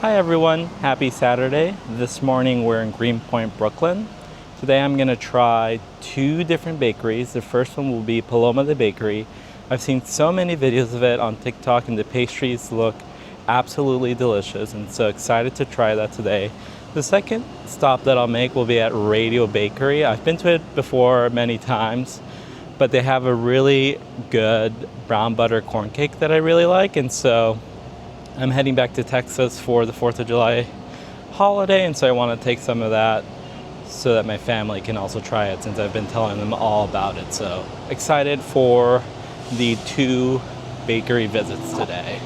Hi everyone, happy Saturday. This morning we're in Greenpoint, Brooklyn. Today I'm gonna try two different bakeries. The first one will be Paloma The Bakery. I've seen so many videos of it on TikTok and the pastries look absolutely delicious and so excited to try that today. The second stop that I'll make will be at Radio Bakery. I've been to it before many times, but they have a really good brown butter corn cake that I really like, and so I'm heading back to Texas for the 4th of July holiday, and so I want to take some of that so that my family can also try it since I've been telling them all about it. So excited for the two bakery visits today.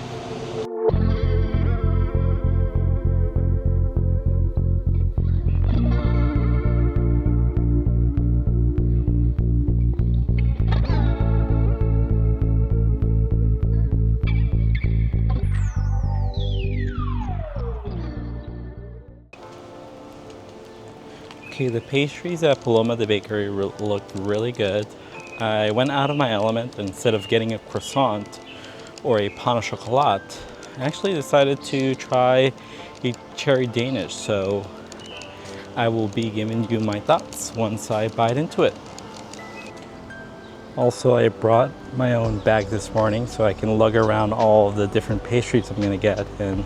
Okay, the pastries at Paloma the Bakery looked really good. I went out of my element. Instead of getting a croissant or a pain au chocolat, I actually decided to try a cherry Danish. So I will be giving you my thoughts once I bite into it. Also, I brought my own bag this morning so I can lug around all of the different pastries I'm gonna get. And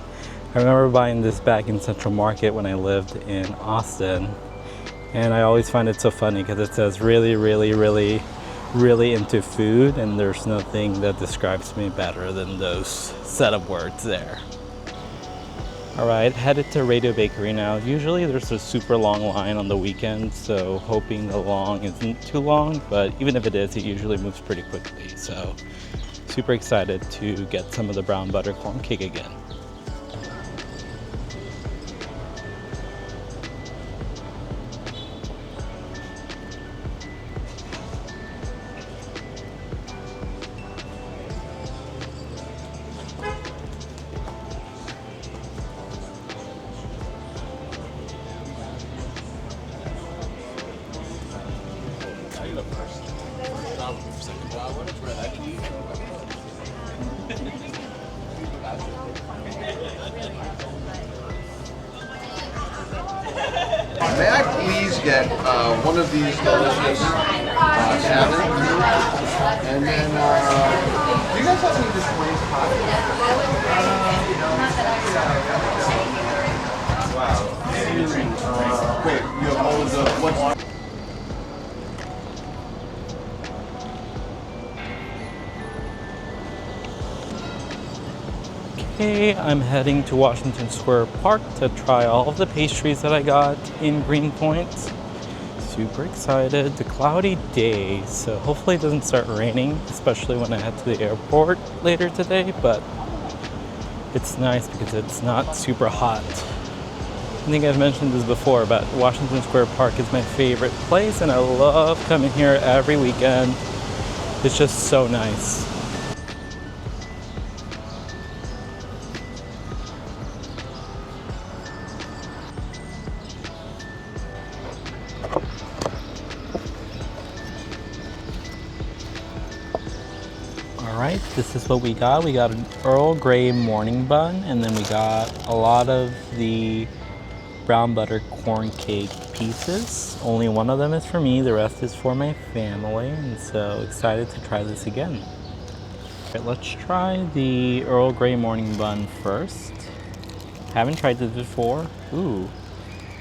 I remember buying this bag in Central Market when I lived in Austin. And I always find it so funny because it says really into food, and there's nothing that describes me better than those set of words there. All right, headed to Radio Bakery now. Usually there's a super long line on the weekend, so hoping the long isn't too long, but even if it is, it usually moves pretty quickly. So super excited to get some of the brown butter corn cake again. May I please get one of these delicious salmon? And then, do you guys have any just plain pasta? Wow. Wait, you have all of the, what's... Okay, I'm heading to Washington Square Park to try all of the pastries that I got in Greenpoint. Super excited. The cloudy day, so hopefully it doesn't start raining, especially when I head to the airport later today, but it's nice because it's not super hot. I think I've mentioned this before, but Washington Square Park is my favorite place, and I love coming here every weekend. It's just so nice. Alright, this is what we got. We got an Earl Grey morning bun, and then we got a lot of the brown butter corn cake pieces. Only one of them is for me, the rest is for my family, and so excited to try this again. Alright, let's try the Earl Grey morning bun first. Haven't tried this before. Ooh,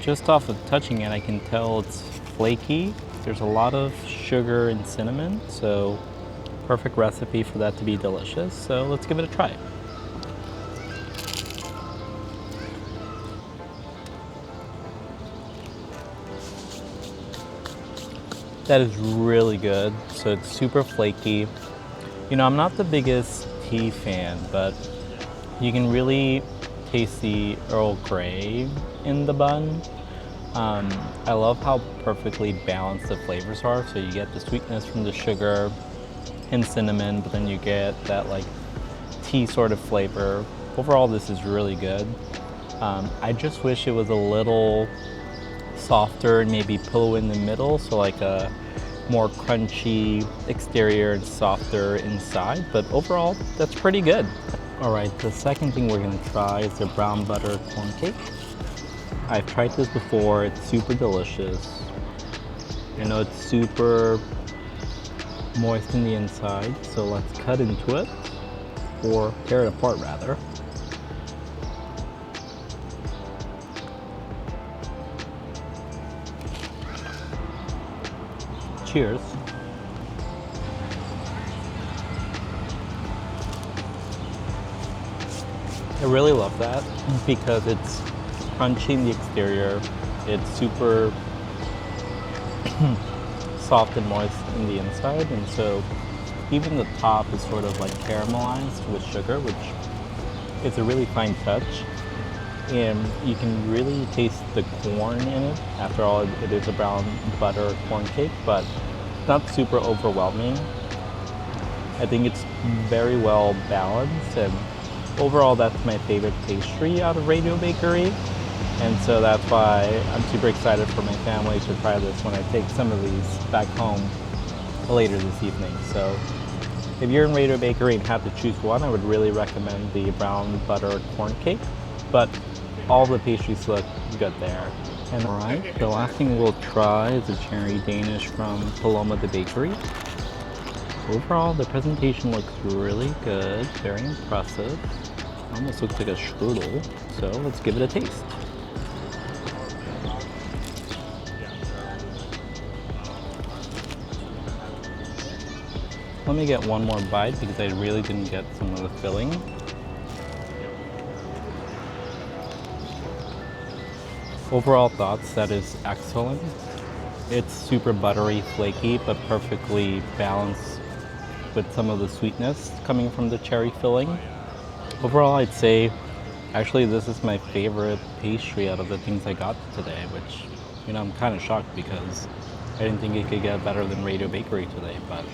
just off of touching it, I can tell it's flaky. There's a lot of sugar and cinnamon, so perfect recipe for that to be delicious. So let's give it a try. That is really good. So it's super flaky. You know, I'm not the biggest tea fan, but you can really taste the Earl Grey in the bun. I love how perfectly balanced the flavors are. So you get the sweetness from the sugar and cinnamon, but then you get that like tea sort of flavor. Overall, this is really good. I just wish it was a little softer and maybe pillow in the middle, so like a more crunchy exterior and softer inside, but overall, that's pretty good. All right, the second thing we're gonna try is the brown butter corn cake. I've tried this before, it's super delicious. I know it's super moist in the inside, so let's cut into it, or tear it apart rather. Cheers. I really love that because it's crunchy in the exterior, it's super soft and moist in the inside, and so even the top is sort of like caramelized with sugar, which is a really fine touch. And you can really taste the corn in it. After all, it is a brown butter corn cake, but not super overwhelming. I think it's very well balanced, and overall that's my favorite pastry out of Radio Bakery. And so that's why I'm super excited for my family to try this when I take some of these back home later this evening. So if you're in Radio Bakery and have to choose one, I would really recommend the brown butter corn cake. But all the pastries look good there. And all right, the last thing we'll try is a cherry Danish from Paloma The Bakery. Overall, the presentation looks really good, very impressive. Almost looks like a strudel, so let's give it a taste. Let me get one more bite because I really didn't get some of the filling. Overall thoughts, that is excellent. It's super buttery, flaky, but perfectly balanced with some of the sweetness coming from the cherry filling. Overall, I'd say, actually this is my favorite pastry out of the things I got today, which, you know, I'm kind of shocked because I didn't think it could get better than Radio Bakery today, but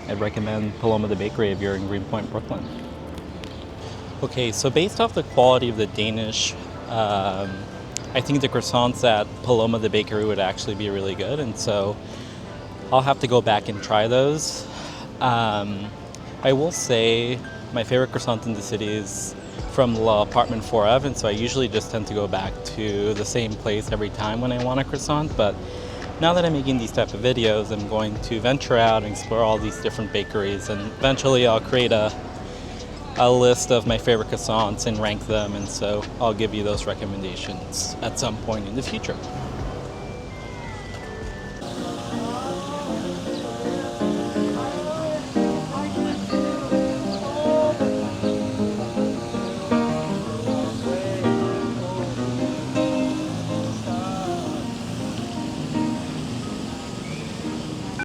I'd recommend Paloma The Bakery if you're in Greenpoint, Brooklyn. Okay, so based off the quality of the Danish, I think the croissants at Paloma The Bakery would actually be really good, and so I'll have to go back and try those. I will say my favorite croissant in the city is from L'Appartement 4F, and so I usually just tend to go back to the same place every time when I want a croissant, but now that I'm making these type of videos, I'm going to venture out and explore all these different bakeries, and eventually I'll create a list of my favorite croissants and rank them, and so I'll give you those recommendations at some point in the future.